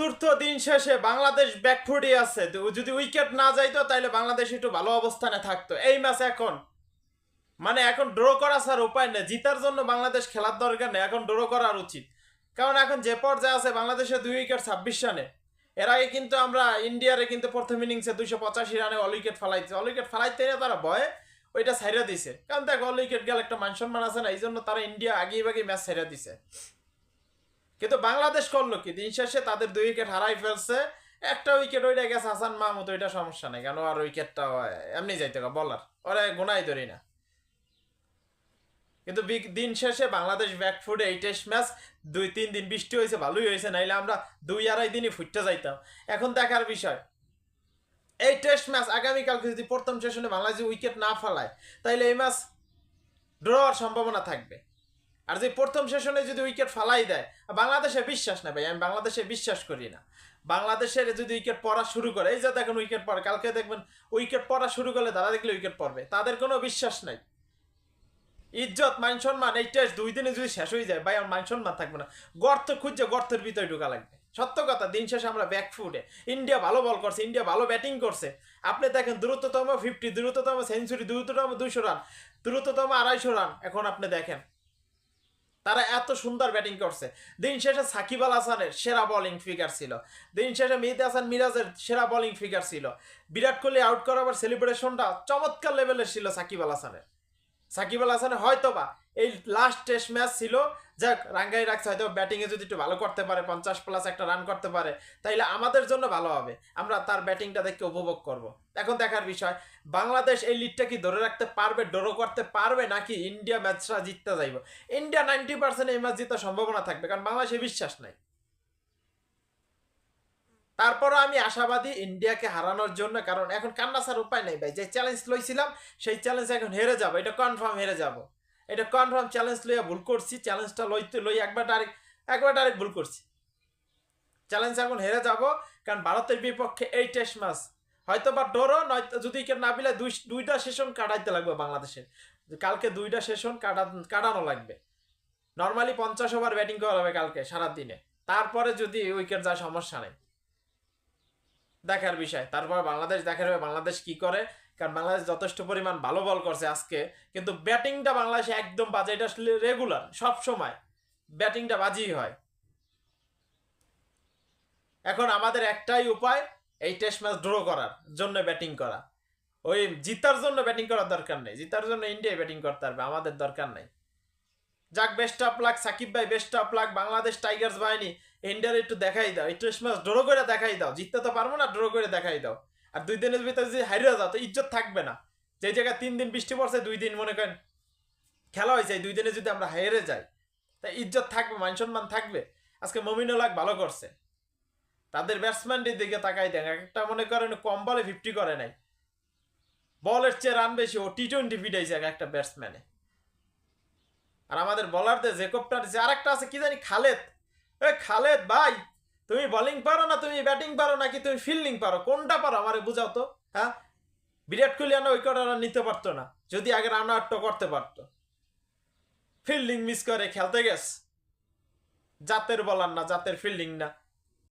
চতুর্থ দিন শেষে বাংলাদেশ ব্যাকফুটে আছে। তো যদি উইকেট না যাইতো তাহলে বাংলাদেশ একটু ভালো অবস্থানে থাকতো। এই ম্যাচ এখন এখন ড্র করা ছাড়া উপায় নেই। জিতার জন্য বাংলাদেশ খেলার দরকার নেই, এখন ড্র করার উচিত। কারণ এখন যে পর্যায়ে আছে বাংলাদেশের 2 উইকেট 26 রানে। এর আগে কিন্তু আমরা ইন্ডিয়ারে কিন্তু প্রথম ইনিংসে 285 রানে অল উইকেট ফালাইছে। অল উইকেট ফালাইতে তারা ভয়ে ওইটা ছাইরা দিছে। কারণ দেখ অল উইকেট গেলে একটা মান সম্মান আছে না, এই জন্য তারা ইন্ডিয়া আগিয়ে বাগিয়ে ম্যাচ ছাইরা দিছে। কিন্তু বাংলাদেশ করলো কি, দিন শেষে তাদের 2 উইকেট হারাই ফেলছে। একটা উইকেট ওইটা গেছে হাসান মাহমুদ, ওইটা সমস্যা নেই, কেন আর উইকেটটা এমনি যাইতে বলার ওরা গোনাই ধরি না। কিন্তু দিন শেষে বাংলাদেশ ব্যাকফুটে। এই টেস্ট ম্যাচ 2-3 দিন বৃষ্টি হয়েছে, ভালোই হয়েছে, নাইলে আমরা 2-2.5 দিনই ফুটতে যাইতাম। এখন দেখার বিষয় এই টেস্ট ম্যাচ আগামীকালকে যদি প্রথম সেশনে বাংলাদেশ উইকেট না ফেলায় তাইলে এই ম্যাচ ড্র হওয়ার সম্ভাবনা থাকবে। আর যে প্রথম সেশনে যদি উইকেট ফালাই দেয়, বাংলাদেশে বিশ্বাস না ভাই, আমি বাংলাদেশে বিশ্বাস করি না। বাংলাদেশের যদি উইকেট পড়া শুরু করে, এই যে দেখেন উইকেট পড়ে, কালকে দেখবেন উইকেট পড়া শুরু করলে তারা দেখলে উইকেট পড়বে, তাদের কোনো বিশ্বাস নাই। ইজ্জত মান সম্মান এই টেস্ট 2 দিনে যদি শেষ হয়ে যায় ভাই, আমার মান সম্মান থাকবে না। গর্ত খুঁজছে, গর্তের ভিতরে ঢোকা লাগবে। সত্য কথা, দিন শেষে আমরা ব্যাকফুটে। ইন্ডিয়া ভালো বল করছে, ইন্ডিয়া ভালো ব্যাটিং করছে। আপনি দেখেন দ্রুততম 50, দ্রুততম সেঞ্চুরি, দ্রুততম 200 রান, দ্রুততম 250 রান। এখন আপনি দেখেন তারা এত সুন্দর ব্যাটিং করছে। দিন শেষে সাকিব আল হাসানের সেরা বোলিং ফিগার ছিল, দিন শেষে মেহেদী হাসান মিরাজের সেরা বোলিং ফিগার ছিল। বিরাট কোহলি আউট করাবার সেলিব্রেশনটা চমৎকার লেভেলের ছিল সাকিব আল হাসানের। সাকিব আল হাসানের হয়তোবা এই লাস্ট টেস্ট ম্যাচ ছিল, যাক রাঙ্গাই রাখছে, হয়তো ব্যাটিংয়ে যদি একটু ভালো করতে পারে, 50+ একটা রান করতে পারে, তাইলে আমাদের জন্য ভালো হবে, আমরা তার ব্যাটিংটা দেখে উপভোগ করব। এখন দেখার বিষয় বাংলাদেশ এই লিডটা কি ধরে রাখতে পারবে, ড্র করতে পারবে, নাকি ইন্ডিয়া ম্যাচটা জিততে যাইব। ইন্ডিয়া 90% এই ম্যাচ জিতার সম্ভাবনা থাকবে, কারণ বাংলাদেশে বিশ্বাস নাই। তারপরও আমি আশাবাদী ইন্ডিয়াকে হারানোর জন্য, কারণ এখন কান্না ছাড়ার উপায় নেই ভাই। যে চ্যালেঞ্জ লইছিলাম সেই চ্যালেঞ্জ এখন হেরে যাবো, এটা কনফার্ম হেরে যাব। এটা কনফার্ম চ্যালেঞ্জ লইয়া ভুল করছি, চ্যালেঞ্জটা লই একবার ডাইরেক্ট ভুল করছি। চ্যালেঞ্জ এখন হেরে যাব, কারণ ভারতের বিপক্ষে এই টেস্ট ম্যাচ হয়তো বা ডরো, নয়তো যদি উইকেট না পেলে 2টা সেশন কাটাইতে লাগবে বাংলাদেশের। কালকে 2টা সেশন কাটানো লাগবে। নর্মালি 50 ওভার ব্যাটিং করা হবে কালকে সারাদিনে, তারপরে যদি উইকেট যায় সমস্যা নেই। দেখার বিষয় তারপর বাংলাদেশ দেখার হবে বাংলাদেশ কি করে, কারণ বাংলাদেশ যথেষ্ট পরিমাণ ভালো বল করছে আজকে, কিন্তু ব্যাটিংটা বাংলাদেশে একদম বাজে। এটা আসলে রেগুলার সব সময় ব্যাটিংটা বাজেই হয়। এখন আমাদের একটাই উপায়, এই টেস্ট ম্যাচ ড্র করার জন্য ব্যাটিং করা। ওই জিতার জন্য ব্যাটিং করার দরকার নেই, জিতার জন্য ইন্ডিয়া ব্যাটিং করতে পারবে, আমাদের দরকার নেই। যাক, বেস্ট অফ লাক সাকিব ভাই, best of luck Bangladesh Tigers বাহিনী। ইন্ডিয়ার একটু দেখাই দাও, এই টেস্ট ম্যাচ ড্র করে দেখাই দাও। জিততে তো পারবো না, ড্র করে দেখাই দাও। আর 2 দিনের ভিতরে যদি হারিয়ে যাও তো ইজ্জত থাকবে না। যে জায়গায় 3 দিন বৃষ্টি পড়ছে, 2 দিন মনে করেন খেলা হয়েছে, 2 দিনে যদি আমরা হেরে যাই তাই ইজ্জত থাকবে, মান সম্মান থাকবে। আজকে মমিনুল হক ভালো করছে, তাদের ব্যাটসম্যানদের দিকে তাকাই দেন, একটা মনে করেন কম বলে 50 করে নাই, বলের চেয়ে রান বেশি, ও T20 পিটাইছে একটা ব্যাটসম্যানে। আর আমাদের বলারদের জেকবটার যে আরেকটা আছে কি জানি, খালেদ। খালেদ ভাই, তুমি বোলিং পারো না, তুমি ব্যাটিং পারো, নাকি তুমি ফিল্ডিং পারো, কোনটা পারো আমারে বুঝাও তো। হ্যাঁ, বিরাট কোহলি আনা উইকেট নিতে পারতো না যদি আগে রান আউট করতে পারতো। ফিল্ডিং মিস করে খেলতে গেছে, জাতের বলার না, জাতের ফিল্ডিং না।